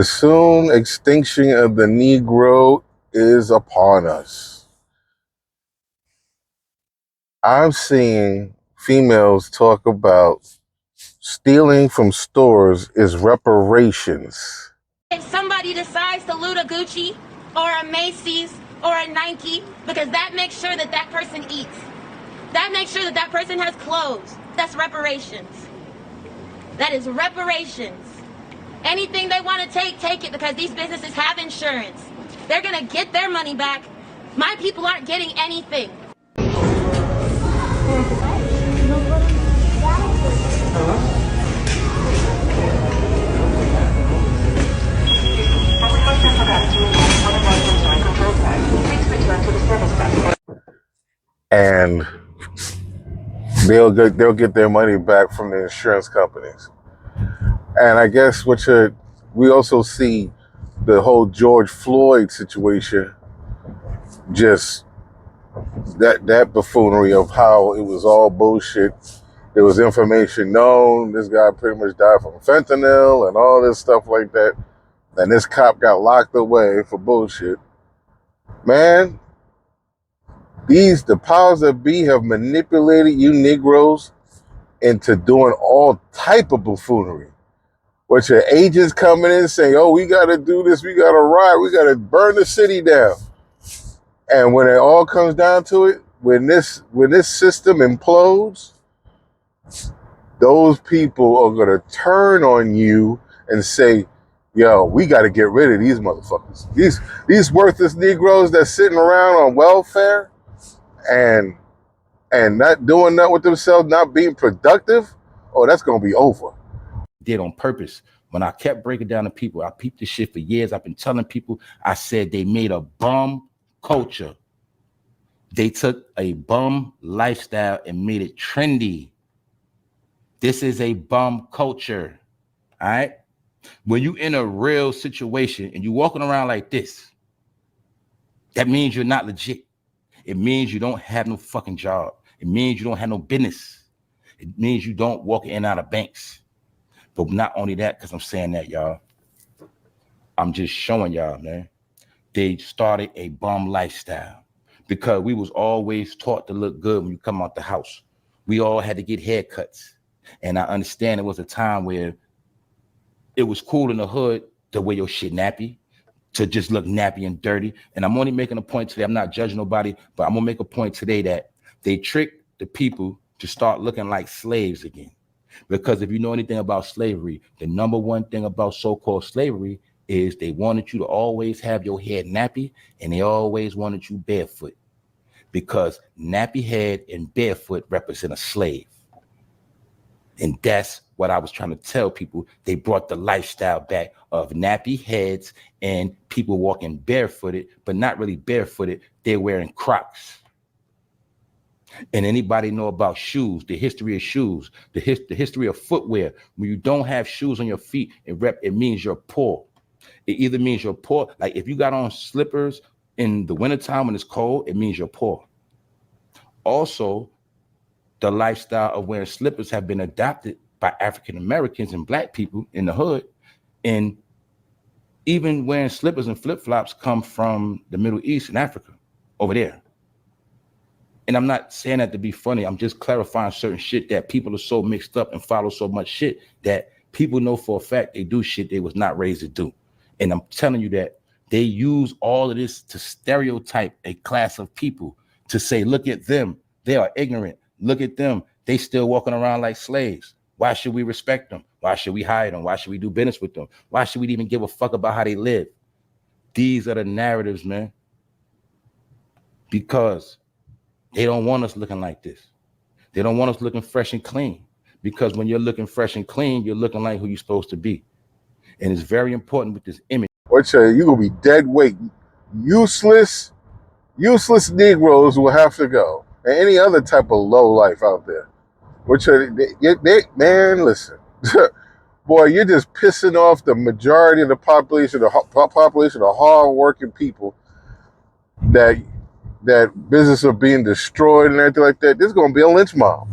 The soon extinction of the Negro is upon us. I'm seeing females talk about stealing from stores is reparations. If somebody decides to loot a Gucci or a Macy's or a Nike, because that makes sure that that person eats. That makes sure that that person has clothes. That's reparations. That is reparations. Anything they want to take it, because these businesses have insurance. They're going to get their money back. My people aren't getting anything. And they'll get their money back from the insurance companies. And I guess we also see the whole George Floyd situation, just that buffoonery of how it was all bullshit. There was information known. This guy pretty much died from fentanyl and all this stuff like that. And this cop got locked away for bullshit. Man, the powers that be have manipulated you Negroes into doing all type of buffoonery. With your agents coming in saying, oh, we got to do this, we got to riot, we got to burn the city down. And when it all comes down to it, when this system implodes, those people are going to turn on you and say, yo, we got to get rid of these motherfuckers. These worthless Negroes that's sitting around on welfare and not doing nothing with themselves, not being productive, oh, that's going to be over. Did on purpose. When I kept breaking down to people, I peeped this shit for years. I've been telling people, I said they made a bum culture. They took a bum lifestyle and made it trendy. This is a bum culture, all right? When you in a real situation and you walking around like this, that means you're not legit. It means you don't have no fucking job. It means you don't have no business. It means you don't walk in and out of banks. But not only that, because I'm saying that, y'all, I'm just showing y'all, man, they started a bum lifestyle because we was always taught to look good when you come out the house. We all had to get haircuts. And I understand it was a time where it was cool in the hood to wear your shit nappy, to just look nappy and dirty. And I'm only making a point today. I'm not judging nobody, but I'm going to make a point today that they tricked the people to start looking like slaves again. Because if you know anything about slavery, the number one thing about so-called slavery is they wanted you to always have your head nappy and they always wanted you barefoot, because nappy head and barefoot represent a slave. And that's what I was trying to tell people. They brought the lifestyle back of nappy heads and people walking barefooted, but not really barefooted. They're wearing Crocs. And anybody know about shoes, the history of shoes, the history of footwear. When you don't have shoes on your feet, it means you're poor. It either means you're poor, like if you got on slippers in the wintertime when it's cold, it means you're poor. Also, the lifestyle of wearing slippers have been adopted by African Americans and black people in the hood. And even wearing slippers and flip-flops come from the Middle East and Africa over there. And I'm not saying that to be funny. I'm just clarifying certain shit that people are so mixed up and follow so much shit that people know for a fact they do shit they was not raised to do. And I'm telling you that they use all of this to stereotype a class of people, to say, look at them, they are ignorant. Look at them, they still walking around like slaves. Why should we respect them? Why should we hire them? Why should we do business with them? Why should we even give a fuck about how they live? These are the narratives, man. Because they don't want us looking like this. They don't want us looking fresh and clean. Because when you're looking fresh and clean, you're looking like who you're supposed to be. And it's very important with this image. What you gonna be dead weight. Useless Negroes will have to go. And any other type of low life out there. Man, listen. Boy, you're just pissing off the majority of the population, of hard-working people that business are being destroyed and everything like that. There's going to be a lynch mob.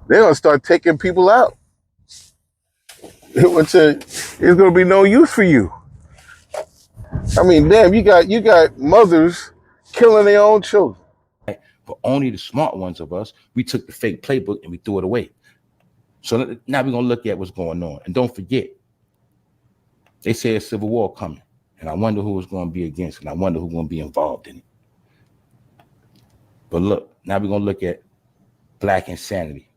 They're going to start taking people out. It's gonna be no use for you. I mean, damn, you got mothers killing their own children. Right? But only the smart ones of us, we took the fake playbook and we threw it away. So now we're gonna look at what's going on. And don't forget, they say a civil war coming. And I wonder who is going to be against, and I wonder who's going to be involved in it. But look, now we're going to look at black insanity,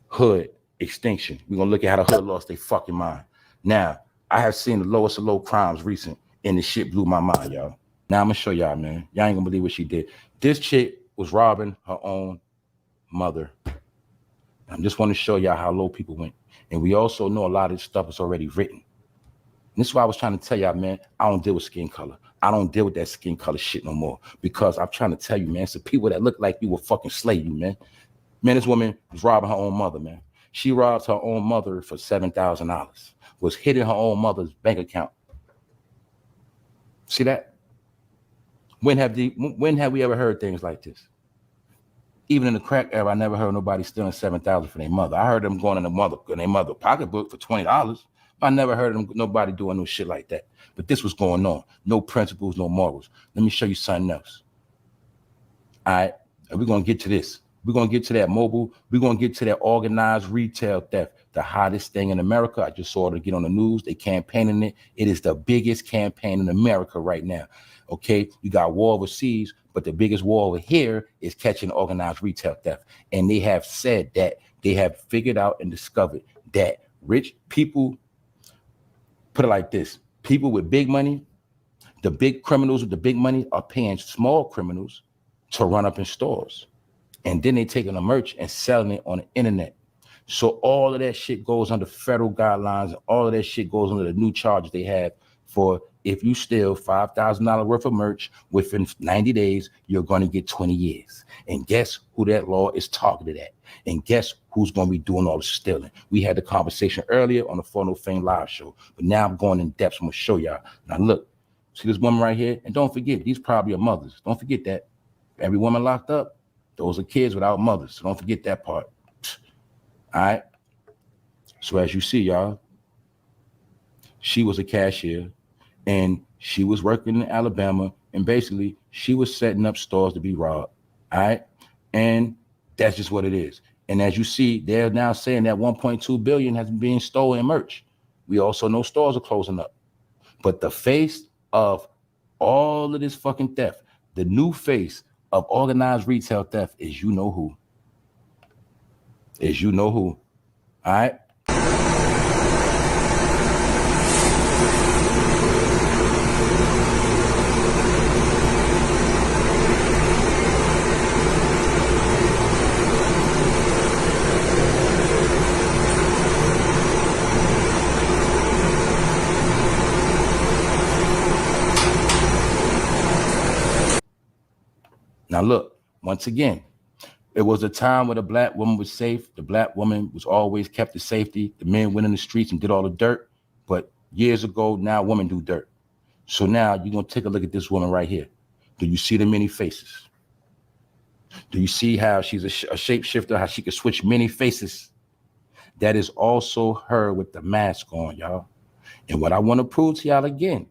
hood extinction. We're going to look at how the hood lost their fucking mind. Now, I have seen the lowest of low crimes recent, and this shit blew my mind, y'all. Now I'm going to show y'all, man. Y'all ain't going to believe what she did. This chick was robbing her own mother. I just want to show y'all how low people went. And we also know a lot of this stuff is already written. And this is why I was trying to tell y'all, man, I don't deal with skin color. I don't deal with that skin color shit no more, because I'm trying to tell you, man, it's the people that look like you will fucking slay you, man. Man, this woman was robbing her own mother, man. She robbed her own mother for $7,000, was hitting her own mother's bank account. See that? When have we ever heard things like this? Even in the crack era, I never heard nobody stealing $7,000 from their mother. I heard them going in their mother pocketbook for $20. I never heard of nobody doing no shit like that. But this was going on. No principles, no morals. Let me show you something else. All right. And we're going to get to this. We're going to get to that mobile. We're going to get to that organized retail theft. The hottest thing in America. I just saw it get on the news. They campaigning it. It is the biggest campaign in America right now. Okay. You got war overseas, but the biggest war over here is catching organized retail theft. And they have said that they have figured out and discovered that rich people, put it like this, people with big money, the big criminals with the big money are paying small criminals to run up in stores. And then they taking the merch and selling it on the internet. So all of that shit goes under federal guidelines, and all of that shit goes under the new charges they have for if you steal $5,000 worth of merch within 90 days, you're going to get 20 years. And guess who that law is targeted at? And guess who's going to be doing all the stealing? We had the conversation earlier on the For No Fame live show, but now I'm going in depth. So I'm going to show y'all. Now look, see this woman right here? And don't forget, these probably are mothers. Don't forget that. Every woman locked up, those are kids without mothers. So don't forget that part. All right. So as you see, y'all, she was a cashier and she was working in Alabama, and basically she was setting up stores to be robbed. All right. And that's just what it is. And as you see, they're now saying that 1.2 billion has been being stolen in merch. We also know stores are closing up. But the face of all of this fucking theft, the new face of organized retail theft is you know who. Is you know who. All right. Now look, once again, it was a time where the black woman was safe. The black woman was always kept in safety. The men went in the streets and did all the dirt. But years ago, now women do dirt. So now you're going to take a look at this woman right here. Do you see the many faces? Do you see how she's a shapeshifter, how she can switch many faces? That is also her with the mask on, y'all. And what I want to prove to y'all again,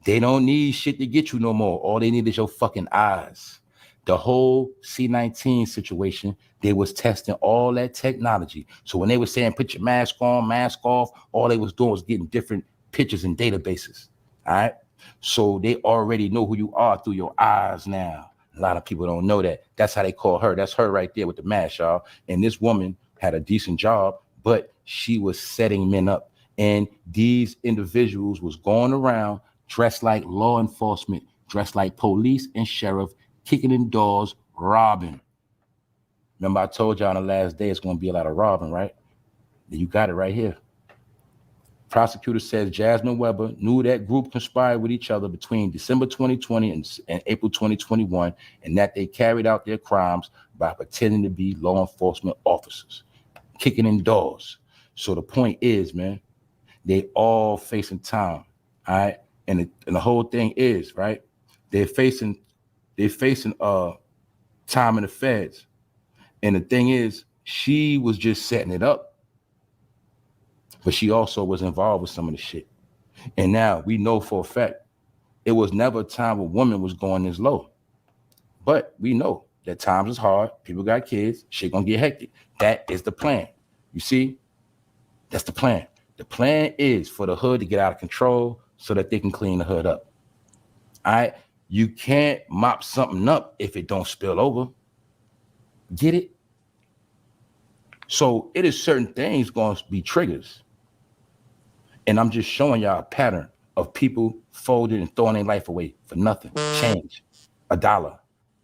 they don't need shit to get you no more. All they need is your fucking eyes. The whole C-19 situation, they was testing all that technology. So when they were saying put your mask on, mask off, all they was doing was getting different pictures and databases. All right. So they already know who you are through your eyes now. A lot of people don't know that. That's how they call her. That's her right there with the mask, y'all. And this woman had a decent job, but she was setting men up. And these individuals was going around dressed like law enforcement, dressed like police and sheriff, kicking in doors, robbing. Remember I told y'all on the last day it's going to be a lot of robbing, right? You got it right here. Prosecutor says Jasmine Weber knew that group conspired with each other between December 2020 and April 2021, and that they carried out their crimes by pretending to be law enforcement officers, kicking in doors. So the point is, man, they all facing time, all right? And the whole thing is, right, they're facing time in the feds. And the thing is, she was just setting it up but she also was involved with some of the shit. And now we know for a fact it was never a time where women was going this low. But we know that times is hard. People got kids. Shit gonna get hectic. That is the plan. You see? That's the plan. The plan is for the hood to get out of control so that they can clean the hood up. All right? You can't mop something up if it don't spill over. Get it? So it is certain things going to be triggers. And I'm just showing y'all a pattern of people folding and throwing their life away for nothing. Change. $1.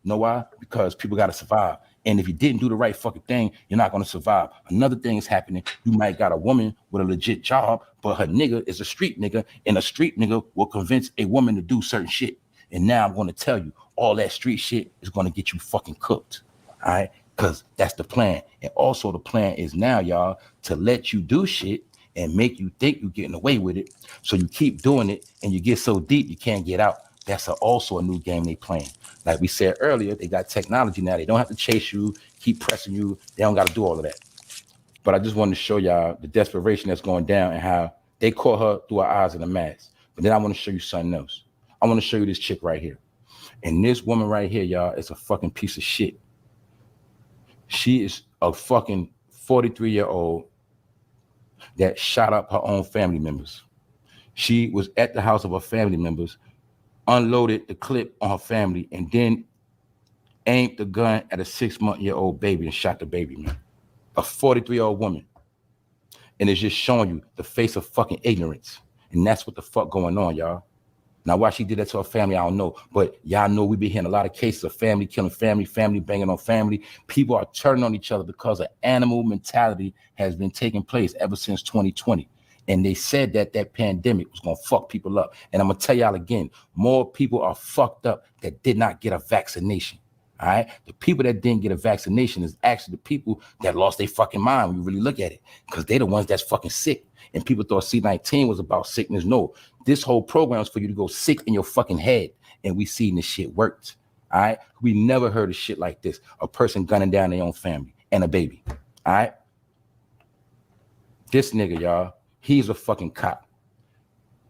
Know why? Because people got to survive. And if you didn't do the right fucking thing, you're not going to survive. Another thing is happening. You might got a woman with a legit job, but her nigga is a street nigga, and a street nigga will convince a woman to do certain shit. And now I'm going to tell you, all that street shit is going to get you fucking cooked. All right? Because that's the plan. And also the plan is now, y'all, to let you do shit and make you think you're getting away with it. So you keep doing it and you get so deep you can't get out. That's also a new game they playing. Like we said earlier, they got technology now. They don't have to chase you, keep pressing you. They don't got to do all of that. But I just wanted to show y'all the desperation that's going down and how they caught her through her eyes in a mask. But then I want to show you something else. I want to show you this chick right here. And this woman right here, y'all, is a fucking piece of shit. She is a fucking 43-year-old that shot up her own family members. She was at the house of her family members, unloaded the clip on her family, and then aimed the gun at a 6-month-old baby and shot the baby, man. A 43-year-old woman. And it's just showing you the face of fucking ignorance. And that's what the fuck going on, y'all. Now, why she did that to her family, I don't know. But y'all know we be hearing a lot of cases of family killing family, family banging on family. People are turning on each other because an animal mentality has been taking place ever since 2020. And they said that that pandemic was going to fuck people up. And I'm going to tell y'all again, more people are fucked up that did not get a vaccination. All right. The people that didn't get a vaccination is actually the people that lost their fucking mind when you really look at it, because they're the ones that's fucking sick. And people thought C-19 was about sickness. No, this whole program is for you to go sick in your fucking head. And we seen this shit worked. All right. We never heard of shit like this. A person gunning down their own family and a baby. All right. This nigga, y'all, he's a fucking cop.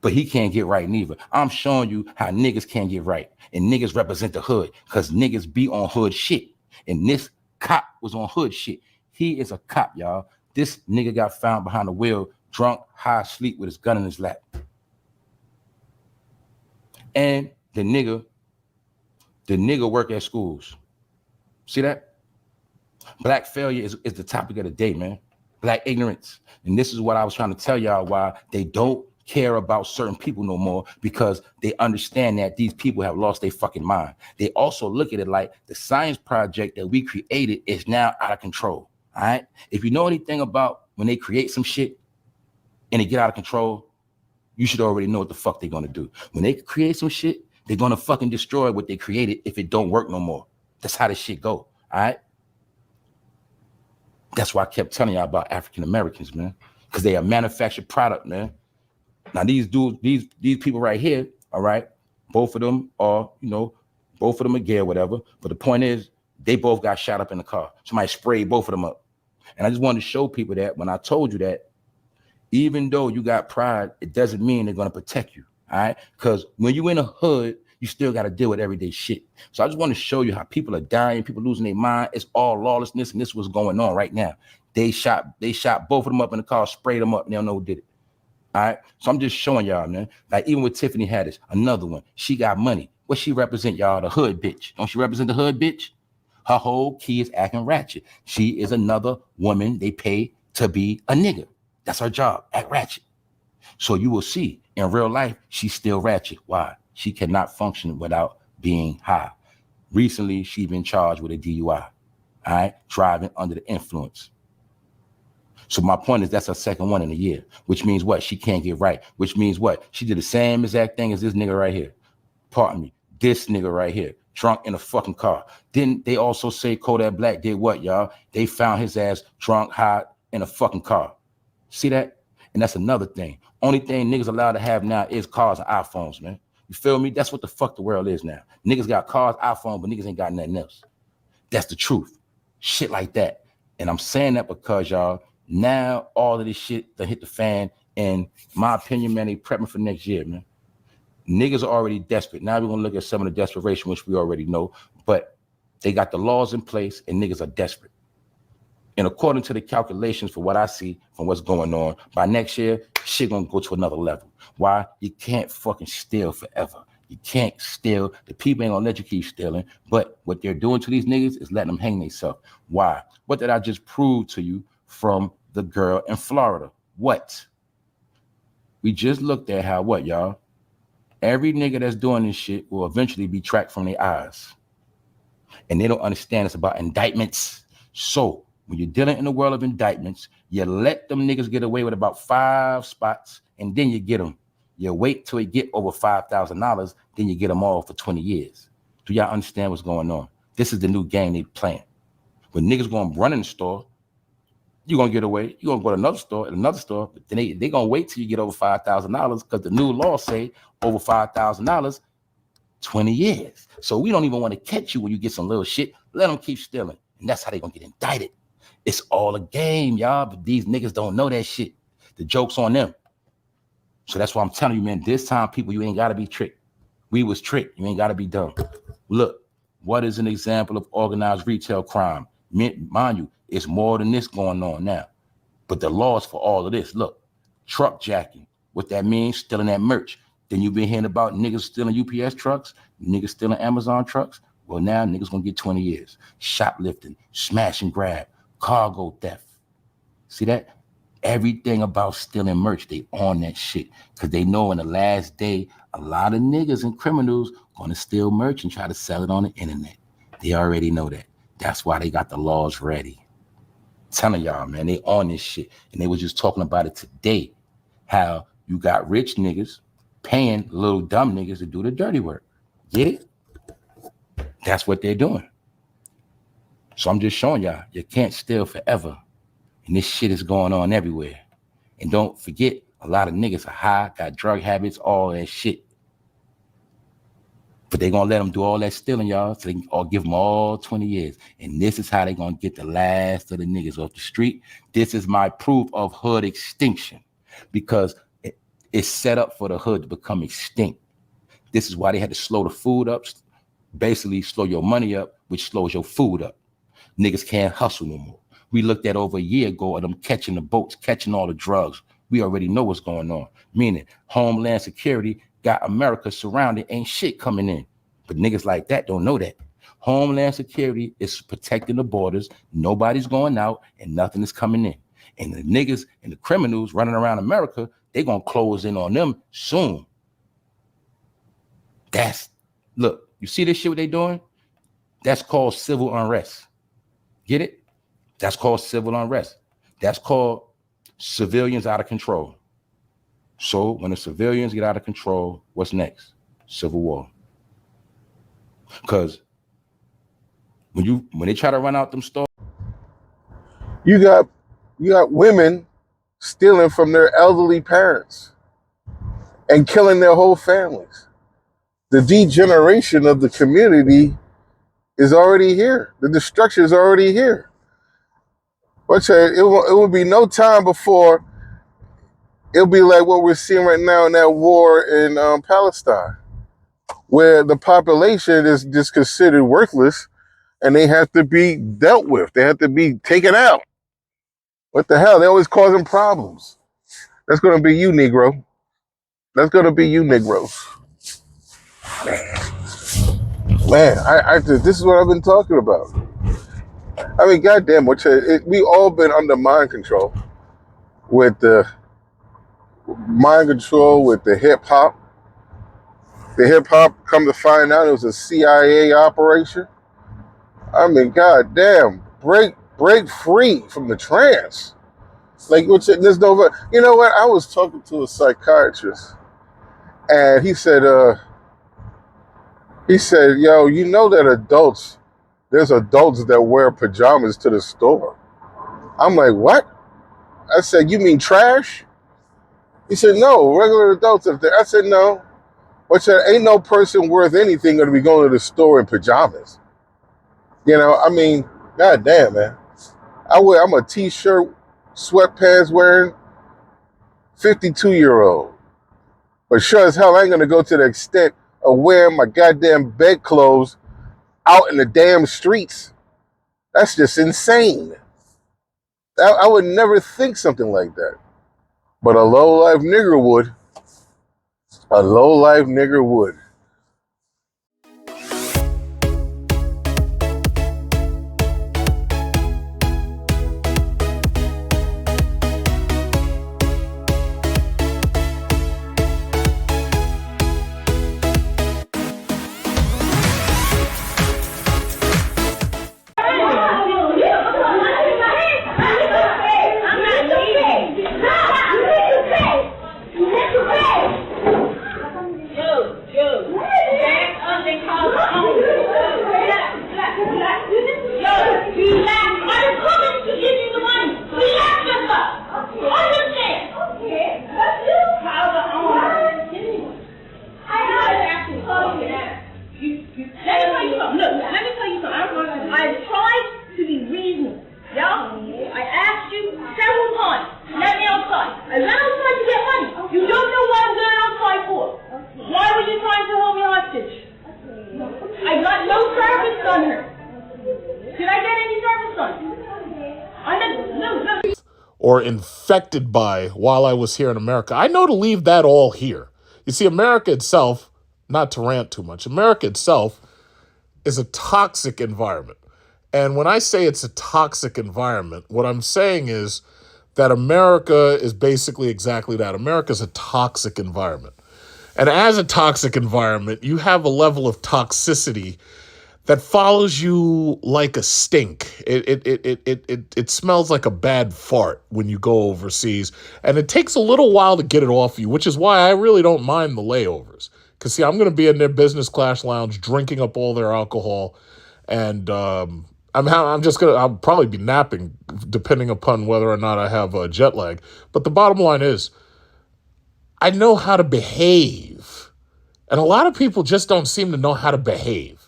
But he can't get right neither. I'm showing you how niggas can't get right. And niggas represent the hood because niggas be on hood shit. And this cop was on hood shit. He is a cop, y'all. This nigga got found behind the wheel, drunk, high asleep with his gun in his lap. And the nigga work at schools. See that? Black failure is the topic of the day, man. Black ignorance. And this is what I was trying to tell y'all, why they don't care about certain people no more, because they understand that these people have lost their fucking mind. They also look at it like the science project that we created is now out of control. All right. If you know anything about when they create some shit and they get out of control, you should already know what the fuck they're going to do. When they create some shit, they're going to fucking destroy what they created if it don't work no more. That's how this shit go. All right. That's why I kept telling y'all about African Americans, man, because they are manufactured product, man. Now these dudes, these people right here, all right, both of them are, both of them are gay or whatever. But the point is, they both got shot up in the car. Somebody sprayed both of them up. And I just wanted to show people that when I told you that, even though you got pride, it doesn't mean they're going to protect you, all right? Because when you in a hood, you still got to deal with everyday shit. So I just want to show you how people are dying, people losing their mind. It's all lawlessness, and this is what's going on right now. They shot both of them up in the car, sprayed them up, and they don't know who did it. All right. So I'm just showing y'all, man. Like even with Tiffany Haddish, another one. She got money. What she represent, y'all? The hood bitch. Don't she represent the hood bitch? Her whole key is acting ratchet. She is another woman they pay to be a nigga. That's her job, act ratchet. So you will see in real life, she's still ratchet. Why? She cannot function without being high. Recently, she's been charged with a DUI. All right. Driving under the influence. So my point is that's her second one in a year, which means what? She can't get right, which means what? She did the same exact thing as this nigga right here. Pardon me. This nigga right here, drunk in a fucking car. Didn't they also say Kodak Black did what, y'all? They found his ass drunk, high in a fucking car. See that? And that's another thing. Only thing niggas allowed to have now is cars and iPhones, man. You feel me? That's what the fuck the world is now. Niggas got cars, iPhones, but niggas ain't got nothing else. That's the truth. Shit like that. And I'm saying that because, y'all, Now all of this shit that hit the fan, and my opinion, man, they prepping for next year, man. Niggas are already desperate. Now we're gonna look at some of the desperation, which we already know, but they got the laws in place and niggas are desperate. And according to the calculations for what I see from what's going on, by next year, shit gonna go to another level. Why? You can't fucking steal forever. You can't steal. The people ain't gonna let you keep stealing. But what they're doing to these niggas is letting them hang themselves. Why? What did I just prove to you from the girl in Florida? What? We just looked at how what, y'all? Every nigga that's doing this shit will eventually be tracked from their eyes. And they don't understand it's about indictments. So when you're dealing in the world of indictments, you let them niggas get away with about 5 spots, and then you get them. You wait till it get over $5,000, then you get them all for 20 years. Do y'all understand what's going on? This is the new game they playing. When niggas gonna run in the store, you're gonna get away. You're gonna go to another store, but then they gonna wait till you get over $5,000 because the new law say over $5,000, 20 years. So we don't even want to catch you when you get some little shit. Let them keep stealing. And that's how they gonna get indicted. It's all a game, y'all, but these niggas don't know that shit. The joke's on them. So that's why I'm telling you, man, this time, people, you ain't gotta be tricked. We was tricked. You ain't gotta be dumb. Look, what is an example of organized retail crime? Mind you, it's more than this going on now. But the laws for all of this, look, truck jacking. What that means, stealing that merch. Then you've been hearing about niggas stealing UPS trucks, niggas stealing Amazon trucks. Well, now niggas gonna get 20 years. Shoplifting, smash and grab, cargo theft. See that? Everything about stealing merch, they on that shit. Because they know in the last day, a lot of niggas and criminals gonna steal merch and try to sell it on the internet. They already know that. That's why they got the laws ready. I'm telling y'all, man, they on this shit. And they was just talking about it today. How you got rich niggas paying little dumb niggas to do the dirty work. Get it? That's what they're doing. So I'm just showing y'all, you can't steal forever. And this shit is going on everywhere. And don't forget, a lot of niggas are high, got drug habits, all that shit. But they gonna let them do all that stealing, y'all, so they can all give them all 20 years. And this is how they gonna get the last of the niggas off the street. This is my proof of hood extinction, because it's set up for the hood to become extinct. This is why they had to slow the food up, basically slow your money up, which slows your food up. Niggas can't hustle no more. We looked at over a year ago at them catching the boats, catching all the drugs. We already know what's going on. Meaning Homeland Security got America surrounded, ain't shit coming in. But niggas like that don't know that. Homeland Security is protecting the borders. Nobody's going out and nothing is coming in. And the niggas and the criminals running around America, they gonna close in on them soon. Look, you see this shit what they doing? That's called civil unrest. Get it? That's called civil unrest. That's called civilians out of control. So when the civilians get out of control, what's next? Civil war. Because when they try to run out them stores, You got women stealing from their elderly parents and killing their whole families. The degeneration of the community is already here. The destruction is already here. But it will be no time before it'll be like what we're seeing right now in that war in Palestine, where the population is just considered worthless and they have to be dealt with. They have to be taken out. What the hell? They're always causing problems. That's going to be you, Negro. That's going to be you, Negroes. Man, this is what I've been talking about. I mean, goddamn, we all been under mind control with the hip hop. The hip hop, come to find out, it was a CIA operation. I mean, goddamn, break free from the trance. Like, there's no, you know what? I was talking to a psychiatrist, and he said, yo, you know that there's adults that wear pajamas to the store. I'm like, what? I said, you mean trash? He said, no, regular adults up there. I said, no. But ain't no person worth anything going to be going to the store in pajamas. You know, I mean, goddamn, man. I'm a t-shirt sweatpants wearing 52-year-old. But sure as hell, I ain't gonna go to the extent of wearing my goddamn bedclothes out in the damn streets. That's just insane. I would never think something like that. But a low-life nigger would. A low-life nigger would. Or infected by while I was here in America. I know to leave that all here. You see, America itself, not to rant too much, America itself is a toxic environment. And when I say it's a toxic environment, what I'm saying is that America is basically exactly that. America is a toxic environment. And as a toxic environment, you have a level of toxicity that follows you like a stink. It smells like a bad fart when you go overseas. And it takes a little while to get it off you, which is why I really don't mind the layovers. Because, see, I'm going to be in their business class lounge drinking up all their alcohol. And I'll probably be napping depending upon whether or not I have a jet lag. But the bottom line is, I know how to behave. And a lot of people just don't seem to know how to behave.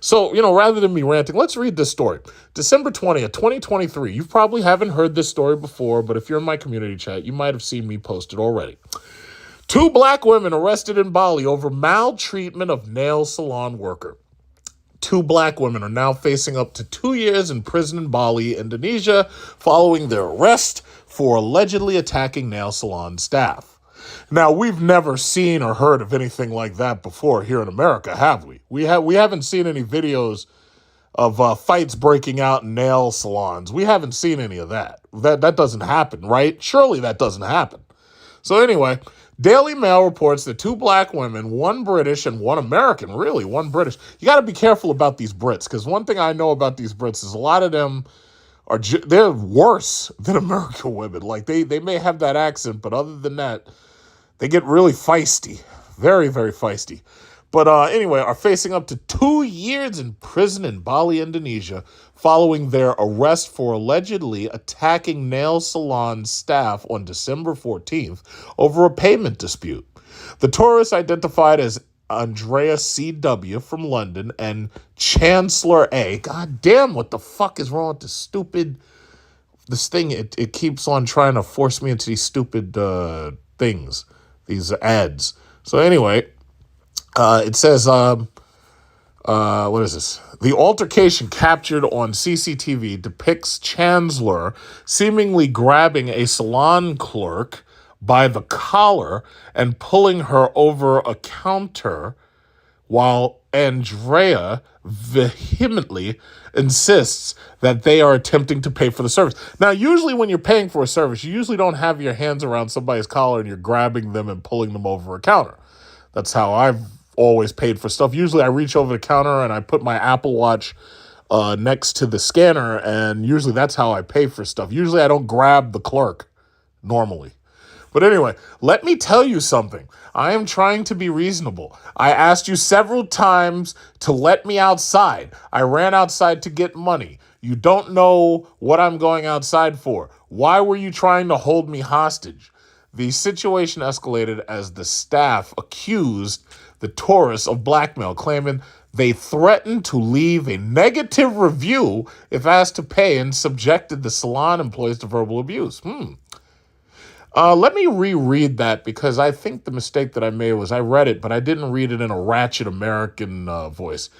So, rather than me ranting, let's read this story. December 20th, 2023. You probably haven't heard this story before, but if you're in my community chat, you might have seen me post it already. 2 black women arrested in Bali over maltreatment of nail salon worker. 2 black women are now facing up to 2 years in prison in Bali, Indonesia, following their arrest for allegedly attacking nail salon staff. Now, we've never seen or heard of anything like that before here in America, have we? We haven't seen any videos of fights breaking out in nail salons. We haven't seen any of that. That doesn't happen, right? Surely that doesn't happen. So anyway, Daily Mail reports that 2 black women, 1 British and 1 American, really, 1 British. You got to be careful about these Brits, because one thing I know about these Brits is a lot of them they're worse than American women. Like, they may have that accent, but other than that, they get really feisty. Very, very feisty. But anyway, are facing up to 2 years in prison in Bali, Indonesia, following their arrest for allegedly attacking nail salon staff on December 14th over a payment dispute. The tourists, identified as Andrea C.W. from London and Chancellor A. God damn, what the fuck is wrong with this thing? It keeps on trying to force me into these stupid things, these ads. So anyway, it says, what is this? The altercation captured on CCTV depicts Chancellor seemingly grabbing a salon clerk by the collar and pulling her over a counter, while Andrea vehemently insists that they are attempting to pay for the service. Now, usually when you're paying for a service, you usually don't have your hands around somebody's collar and you're grabbing them and pulling them over a counter. That's how I've always paid for stuff. Usually I reach over the counter and I put my Apple Watch next to the scanner, and usually that's how I pay for stuff. Usually I don't grab the clerk normally. But anyway, let me tell you something. I am trying to be reasonable. I asked you several times to let me outside. I ran outside to get money. You don't know what I'm going outside for. Why were you trying to hold me hostage? The situation escalated as the staff accused the tourists of blackmail, claiming They threatened to leave a negative review if asked to pay and subjected the salon employees to verbal abuse. Let me reread that because I think the mistake that I made was I read it, but I didn't read it in a ratchet American voice.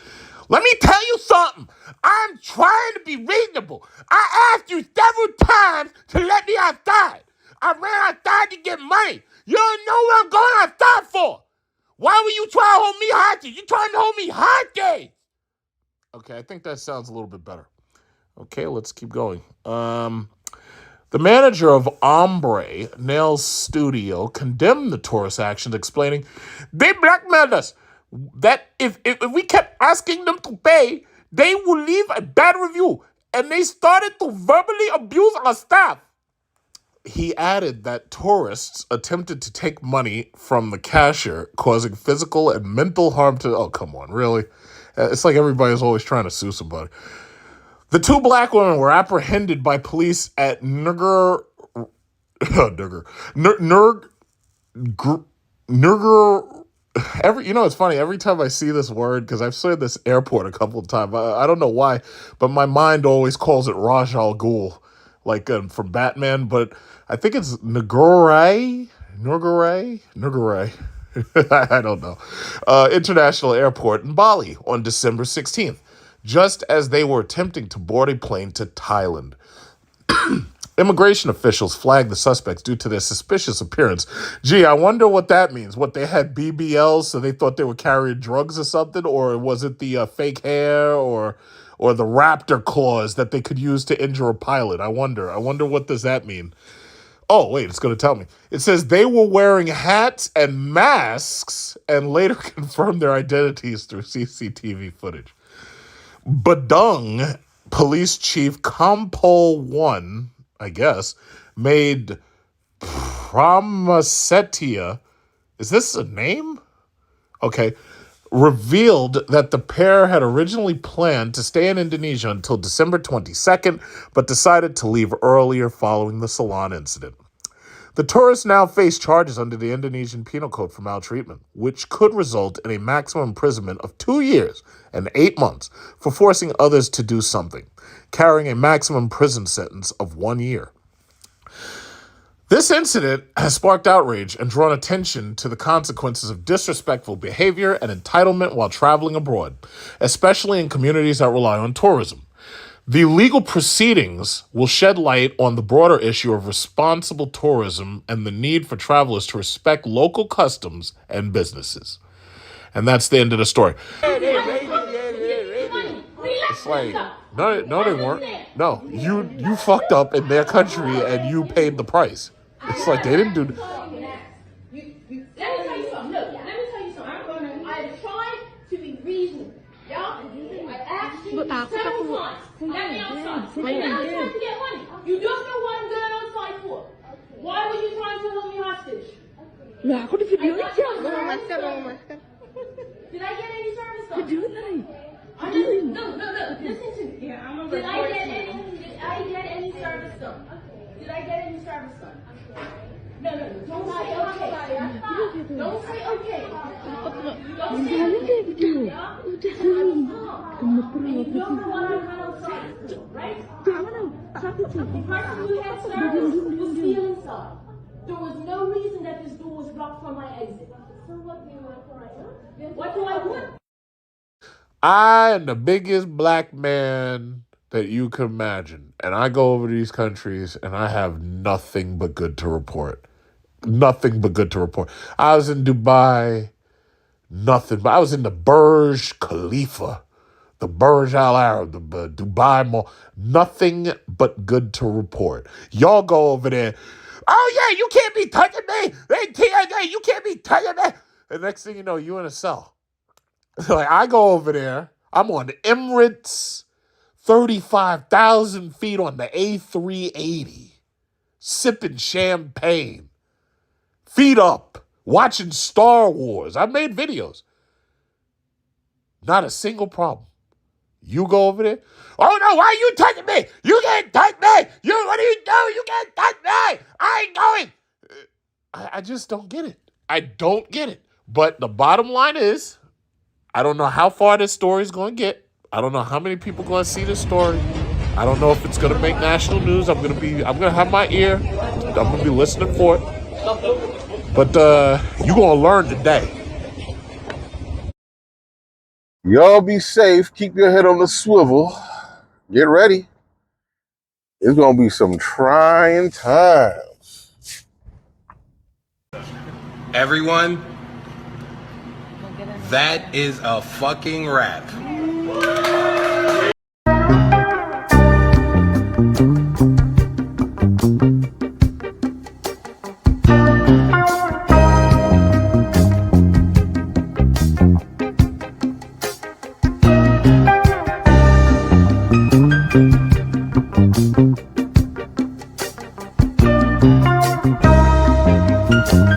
Let me tell you something. I'm trying to be reasonable. I asked you several times to let me outside. I ran outside to get money. You don't know what I'm going outside for. Why were you trying to hold me hostage? You trying to hold me hostage? Okay, I think that sounds a little bit better. Okay, let's keep going. The manager of Ombre Nails Studio condemned the tourist actions, explaining, they blackmailed us. That if we kept asking them to pay, they would leave a bad review. And they started to verbally abuse our staff. He added that tourists attempted to take money from the cashier, causing physical and mental harm to... Oh, come on, really? It's like everybody's always trying to sue somebody. The two black women were apprehended by police at Nurger, it's funny, every time I see this word, because I've said this airport a couple of times, I don't know why, but my mind always calls it Raj Al Ghul, like from Batman, but I think it's Ngurai. I don't know. International Airport in Bali on December 16th, just as they were attempting to board a plane to Thailand. Immigration officials flagged the suspects due to their suspicious appearance. Gee, I wonder what that means. What, they had BBLs, so they thought they were carrying drugs or something? Or was it the fake hair or the raptor claws that they could use to injure a pilot? I wonder what does that mean? Oh, wait, it's going to tell me. It says they were wearing hats and masks and later confirmed their identities through CCTV footage. Badung Police Chief Kampol 1, I guess, made Pramasetia, is this a name? Okay, revealed that the pair had originally planned to stay in Indonesia until December 22nd, but decided to leave earlier following the salon incident. The tourists now face charges under the Indonesian Penal Code for maltreatment, which could result in a maximum imprisonment of 2 years and 8 months for forcing others to do something, carrying a maximum prison sentence of 1 year. This incident has sparked outrage and drawn attention to the consequences of disrespectful behavior and entitlement while traveling abroad, especially in communities that rely on tourism. The legal proceedings will shed light on the broader issue of responsible tourism and the need for travelers to respect local customs and businesses. And that's the end of the story. It's like, no, they weren't. No, you fucked up in their country and you paid the price. It's like they didn't do... Let me tell you something. Look, let me tell you something. I tried to be reasonable. Y'all, I asked you several times. Let me outside. And now it's time to get money. You don't know what I'm going outside for. Why were you trying to hold me hostage? Lah, aku di video aja. Did I get any service done? Video lain. No. Listen to me. Did I get any service done? Did I get any service done? No. Don't say okay. Don't say okay. Don't say okay. You don't know what I went outside for, right? The person who had service was still inside. There was no reason that this door was blocked from my exit. So what do you want right now? What do I want? I am the biggest black man that you can imagine. And I go over to these countries and I have nothing but good to report. Nothing but good to report. I was in Dubai, nothing. But I was in the Burj Khalifa, the Burj Al Arab, the Dubai Mall. Nothing but good to report. Y'all go over there. Oh, yeah, you can't be touching me. You can't be touching me. And next thing you know, you in a cell. Like, I go over there. I'm on the Emirates, 35,000 feet on the A380, sipping champagne, feet up, watching Star Wars. I made videos. Not a single problem. You go over there. Oh, no, why are you touching me? You can't touch me. What are you doing? You can't touch me. I ain't going. I just don't get it. I don't get it. But the bottom line is, I don't know how far this story is going to get. I don't know how many people going to see this story. I don't know if it's going to make national news. I'm going to have my ear. I'm going to be listening for it. But you're going to learn today. Y'all be safe. Keep your head on the swivel. Get ready. It's going to be some trying times. Everyone, that is a fucking wrap.